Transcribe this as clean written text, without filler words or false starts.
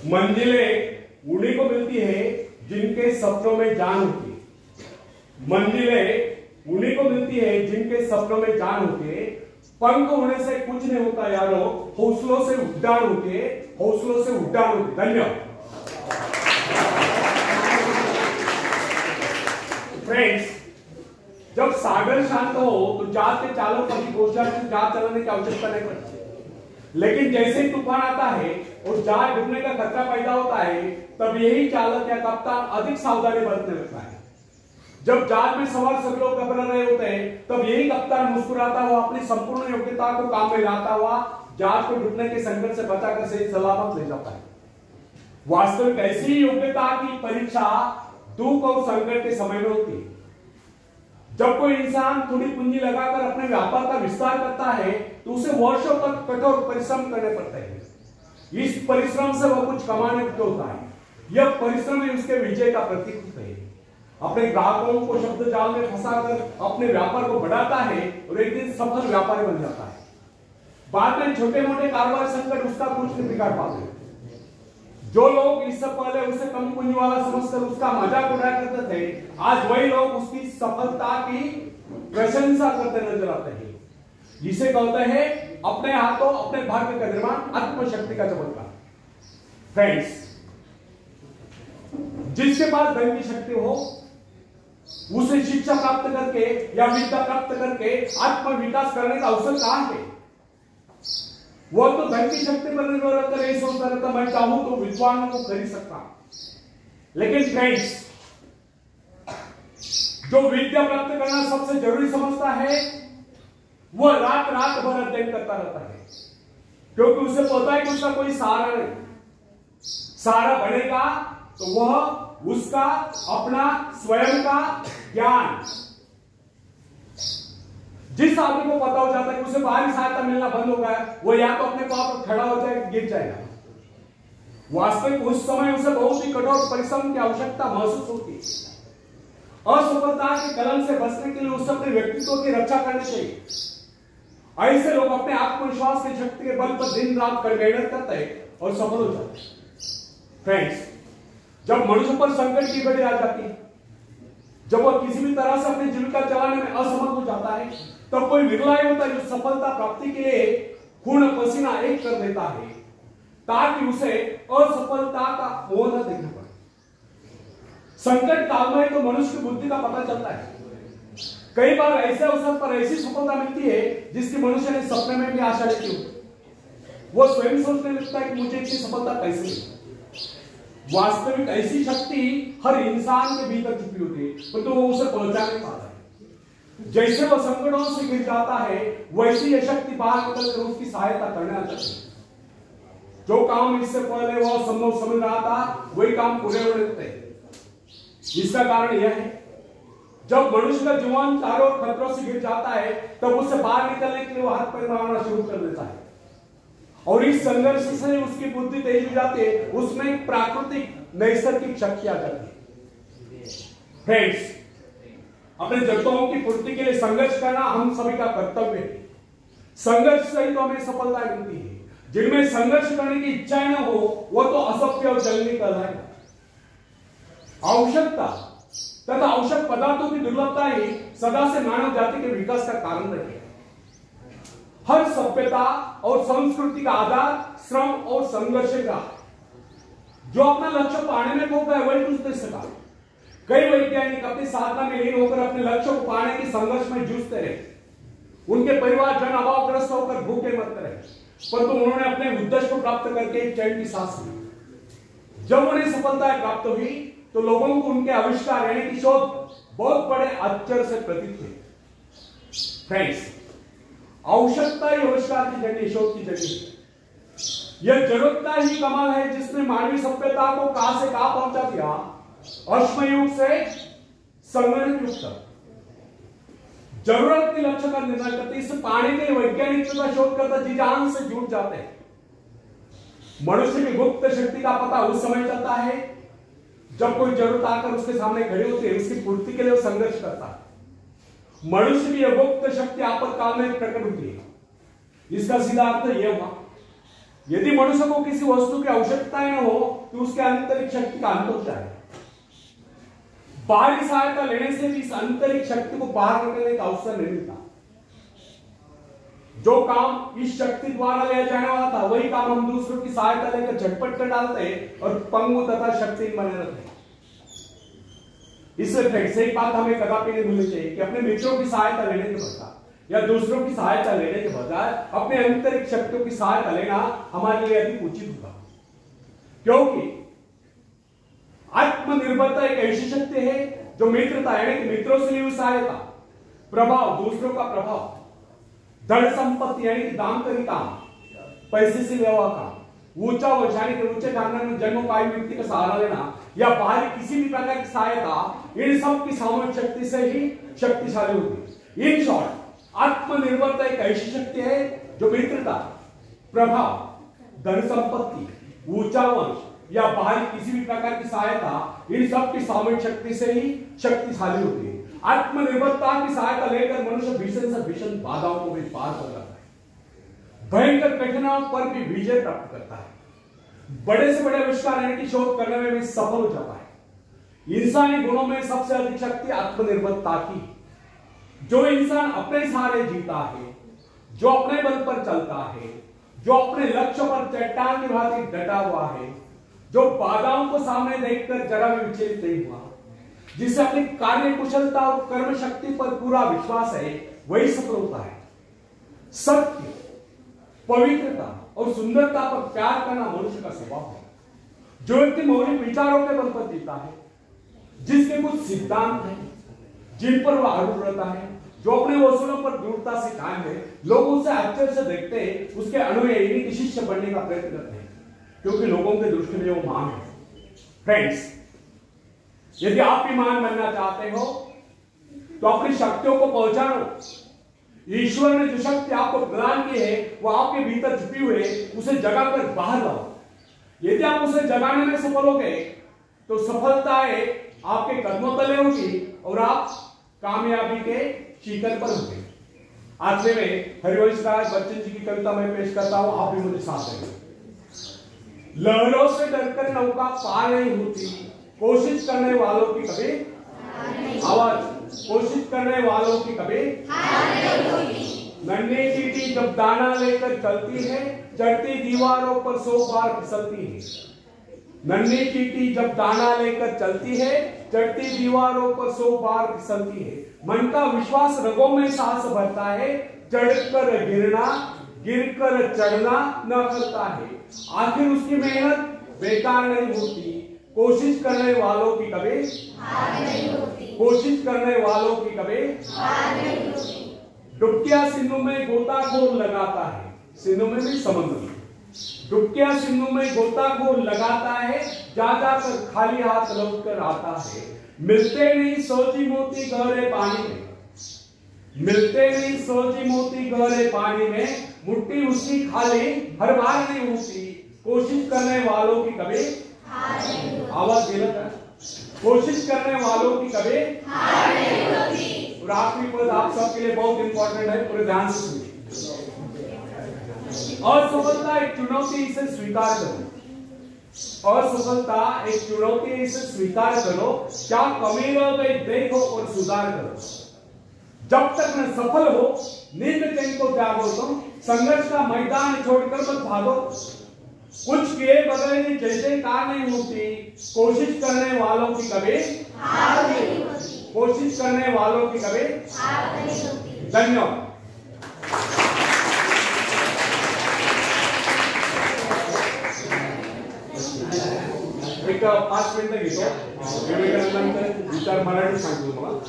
मंजिलें उन्हीं को मिलती है जिनके सपनों में जान होती है। मंजिलें उन्हीं को मिलती है जिनके सपनों में जान होती है। पंख होने से कुछ नहीं होता यारो, हौसलों से उड्डाण होती है, हौसलों से उड्डाण होती है। धन्यवाद। फ्रेंड्स, जब सागर शांत हो तो जहाज के चालक की घोषणा से जहाज चलाने की आवश्यकता नहीं पड़ती। लेकिन जैसे ही तूफान आता है और जहाज डूबने का खतरा पैदा होता है, तब यही चालक या कप्तान अधिक सावधानी बरतने लगता है। जब जहाज में सवार सभी लोग घबरा रहे होते हैं, तब यही कप्तान मुस्कुराता हुआ अपनी संपूर्ण योग्यता को काम में लाता हुआ जहाज को डूबने के संकट से बचाकर सही सलामत ले जाता है। वास्तविक ऐसी योग्यता की परीक्षा दुख और संकट के समय में होती है। जब कोई इंसान थोड़ी पूंजी लगाकर अपने व्यापार का विस्तार करता है, तो उसे वर्षों तक कठोर परिश्रम करने पड़ते हैं। इस परिश्रम से वह कुछ कमाने को होता है। यह परिश्रम ही उसके विजय का प्रतीक होता है। अपने ग्राहकों को शब्द जाल में फंसाकर अपने व्यापार को बढ़ाता है और एक दिन सफल व्यापारी बन जाता है। बाद में छोटे मोटे कारोबार संकट उसका कुछ नहीं बिगाड़ पाते। जो लोग इससे पहले उसे कम पूंजी वाला समझकर उसका मजाक उड़ाया करते थे, आज वही लोग उसकी सफलता की प्रशंसा करते नजर आते हैं। जिसे कहते हैं अपने हाथों अपने भाग्य का निर्माण, आत्मशक्ति का चमत्कार। फ्रेंड्स, जिसके पास धन की शक्ति हो, उसे शिक्षा प्राप्त करके या विद्या प्राप्त करके आत्म विकास करने का अवसर कहां है? वो तो धन की शक्ति पर निर्भर रहकर यही सोचता रहता, मैं चाहूं तो विद्वानों को खरीद सकता। लेकिन फ्रेंड्स, जो विद्या प्राप्त करना सबसे जरूरी समझता है, वह रात रात भर अध्ययन करता रहता है, क्योंकि उसे पता है कि उसका कोई सहारा नहीं। सहारा बनेगा तो वह उसका अपना स्वयं का ज्ञान। जिस आदमी को पता हो जाता है कि उसे बाहरी सहायता मिलना बंद हो गया, वो या तो अपने पाप पर खड़ा हो जाए, गिर जाएगा। वास्तविक उस समय उसे बहुत ही कठोर परिश्रम की आवश्यकता महसूस होती है। असफलता के कलंक से बचने के लिए उसे अपने व्यक्तित्व की रक्षा करनी चाहिए। ऐसे लोग अपने आत्मविश्वास की शक्ति के बल पर दिन रात मेहनत करते हैं और सफल हो जाते हैं। फ्रेंड्स, जब मनुष्य पर संकट की घड़ी आ जाती है, जब वह किसी भी तरह से अपनी जीविका चलाने में असमर्थ हो जाता है, तब कोई विरला होता है जो सफलता प्राप्ति के लिए खून पसीना एक कर देता है, ताकि उसे असफलता का मोह न देखना पड़े। संकट काल में तो मनुष्य की बुद्धि का पता चलता है। कई बार ऐसे अवसर पर ऐसी सफलता मिलती है जिसकी मनुष्य ने सपने में भी आशा नहीं की। वो स्वयं सोचने लगता है कि मुझे इतनी सफलता कैसे मिली। वास्तविक ऐसी शक्ति हर इंसान के भीतर छुपी होती है, परंतु वो उसे पहचान नहीं पाता है। जैसे वह संकटों से गिर जाता है, वैसी यह शक्ति बाहर निकलकर उसकी सहायता करने आ जाती है। जो काम इससे पहले वह संभव समझ रहा था, वही काम पूरे हो जाते हैं। इसका कारण यह है, जब मनुष्य का जीवन चारों खतरों से गिर जाता है, तब उसे बाहर निकलने के लिए वह हाथ पैर मारना शुरू कर देता है, और इस संघर्ष से उसकी बुद्धि तेज हो जाती है। उसमें एक प्राकृतिक नैसर्गिक शक्ति आ जाती है। फ्रेंड्स, अपने जरूरतों की पूर्ति के लिए संघर्ष करना हम सभी का कर्तव्य है। संघर्ष से ही तो हमें सफलता मिलती है। जिनमें संघर्ष करने की इच्छा न हो, वह तो असभ्य और जंगली कहलाएगा। आवश्यकता तथा आवश्यक पदार्थों की दुर्लभता ही सदा से मानव जाति के विकास का कारण रही है। हर सभ्यता और संस्कृति का आधार श्रम और संघर्ष का। जो अपना लक्ष्य पाने में खो गया, वही कुछ नहीं सका। कई वैज्ञानिक अपनी साधना में लीन होकर अपने लक्ष्य को पाने के संघर्ष में जूझते रहे। उनके परिवार जन अभावग्रस्त होकर भूखे मरते रहे, परंतु उन्होंने अपने उद्देश्य को प्राप्त करके चैन की सांस ली। जब उन्हें सफलता प्राप्त हुई, तो लोगों को उनके आविष्कार यानी कि शोध बहुत बड़े आश्चर्य से प्रतीत हुए। फ्रेंड्स, आवश्यकता ही आविष्कार की जगह, शोध की जगह। यह जरूरत ही कमाल है जिसने मानवीय सभ्यता को कहां से कहां पहुंचा दिया। अश्मयुग से संगणक युग तक जरूरत के लक्ष्य का निर्णय करते, इसे पाने के लिए वैज्ञानिक का शोध करता जी जान से जुट जाते हैं। मनुष्य की गुप्त शक्ति का पता उस समय चलता है जब कोई जरूरत आकर उसके सामने खड़ी होती है, उसकी पूर्ति के लिए वो संघर्ष करता है। मनुष्य की यह गुप्त शक्ति आपातकाल में प्रकट होती है। इसका सीधा अर्थ यह हुआ, यदि मनुष्य को किसी वस्तु की आवश्यकता न हो तो उसके आंतरिक शक्ति का अंत होता है। बाहरी सहायता लेने से भी इस आंतरिक शक्ति को बाहर निकलने का अवसर नहीं मिलता। जो काम इस शक्ति द्वारा लिया जाने वाला था वही काम हम दूसरों की सहायता लेकर झटपट कर डालते हैं और पंगु तथा शक्तिहीन बने रहते हैं। इससे फ्रेंड्स एक बात हमें कदापि नहीं भूलनी चाहिए कि अपने मित्रों की सहायता लेने के बजाय या दूसरों की सहायता लेने के बजाय अपने आंतरिक शक्तियों की सहायता लेना हमारे लिए अधिक उचित होगा, क्योंकि आत्मनिर्भरता एक ऐसी शक्ति है जो मित्रता यानी कि मित्रों से ली हुई सहायता, प्रभाव, दूसरों का प्रभाव, धन संपत्ति यानी कि दामकरी काम, पैसे से लिया हुआ काम, ऊंचा वंश यानी कि ऊंचे खानदान में जन्म पाई व्यक्ति का सहारा लेना या बाहरी किसी भी प्रकार की सहायता, इन सब की सामूहिक शक्ति से ही शक्तिशाली होती है। इन शॉर्ट, आत्मनिर्भरता एक ऐसी शक्ति है जो मित्रता, प्रभाव, धन संपत्ति, ऊंचा वंश या बाहरी किसी भी प्रकार की सहायता, इन सब की सामूहिक शक्ति से ही शक्तिशाली होती है। आत्मनिर्भरता की सहायता लेकर मनुष्य भीषण से भीषण बाधाओं को भी पार कर जाता है, भयंकर कठिनाइयों पर भी विजय प्राप्त करता है, बड़े से बड़े आविष्कार यानी कि शोध करने में भी सफल हो जाता है। इंसानी गुणों में सबसे अधिक शक्ति आत्मनिर्भरता की। जो इंसान अपने सहारे जीता है, जो अपने बल पर चलता है, जो अपने लक्ष्य पर चट्टान की भांति डटा हुआ है, जो बाधाओं को सामने देखकर जरा भी विचलित नहीं हुआ, जिसे अपनी कार्य कुशलता और कर्म शक्ति पर पूरा विश्वास है, वही सफल होता है। सत्य, पवित्रता और सुंदरता पर प्यार करना मनुष्य का स्वभाव है। जो व्यक्ति मौलिक विचारों के बल पर जीता है, जिसके कुछ सिद्धांत हैं जिन पर वह आरूढ़ रहता है, जो अपने वसूलों पर दृढ़ता से कायम है, लोग उसे आश्चर्य से देखते हैं, उसके अनुयायी की शिष्य बनने का प्रयत्न करते हैं, क्योंकि लोगों के दृष्टि में वो महान है। फ्रेंड्स, यदि आप भी महान बनना चाहते हो तो अपनी शक्तियों को पहचानो। ईश्वर ने जो शक्ति आपको प्रदान की है वो आपके भीतर छुपी हुई है, उसे जगाकर बाहर लाओ। यदि आप उसे जगाने में सफल हो गए तो सफलताएं आपके कदमों तले होगी और आप कामयाबी के शिखर पर होंगे। आखिर में हरिवंश राय बच्चन जी की कविता में पेश करता हूं, आप भी मुझे साथ देंगे। लहरों से डरकर नौका पार नहीं होती, कोशिश करने वालों की कभी आवाज, कोशिश करने वालों की कभी नन्ही चींटी जब दाना लेकर चलती है, चढ़ती दीवारों पर 100 बार फिसलती है। नन्ही चींटी जब दाना लेकर चलती है, चढ़ती दीवारों पर 100 बार फिसलती है। मन का विश्वास रगों में साहस भरता है, चढ़कर गिरना, गिरकर चढ़ना न करता है। आखिर उसकी मेहनत बेकार नहीं होती, कोशिश करने वालों की कभी हार नहीं होती, कोशिश करने वालों की कभी हार नहीं होती। डुबकिया सिंधु में गोताखोर लगाता है, सिंधु में भी समुद्र में, डुबकिया सिंधु में गोताखोर लगाता है, जा जाकर खाली हाथ लौट कर आता है। मिलते नहीं सोची मोती गहरे पानी में, मिलते नहीं सोची मोती गहरे पानी में, मुट्ठी उसकी खाली हर बार नहीं होती, कोशिश करने वालों की कभी आवाज गलत है, कोशिश करने वालों की कभी हार नहीं होती। और आखिरी पद आप सबके लिए बहुत इंपॉर्टेंट है, पूरे ध्यान से सुनिए। असफलता एक चुनौती, इसे स्वीकार करो। असफलता एक चुनौती, इसे स्वीकार करो। क्या कमी रह गई देखो और सुधार करो। जब तक न सफल हो नींद चैन को त्यागो, तुम संघर्ष का मैदान छोड़कर मत भागो। कुछ किए बगैर जय जयकार नहीं होती, कोशिश करने वालों की कभी हार नहीं होती, कोशिश करने वालों की कभी हार नहीं होती। धन्यवाद। एक 5 मिनिटं घेतो, विवेकानंदांचे विचार मराठी सांगतो तुम्हाला।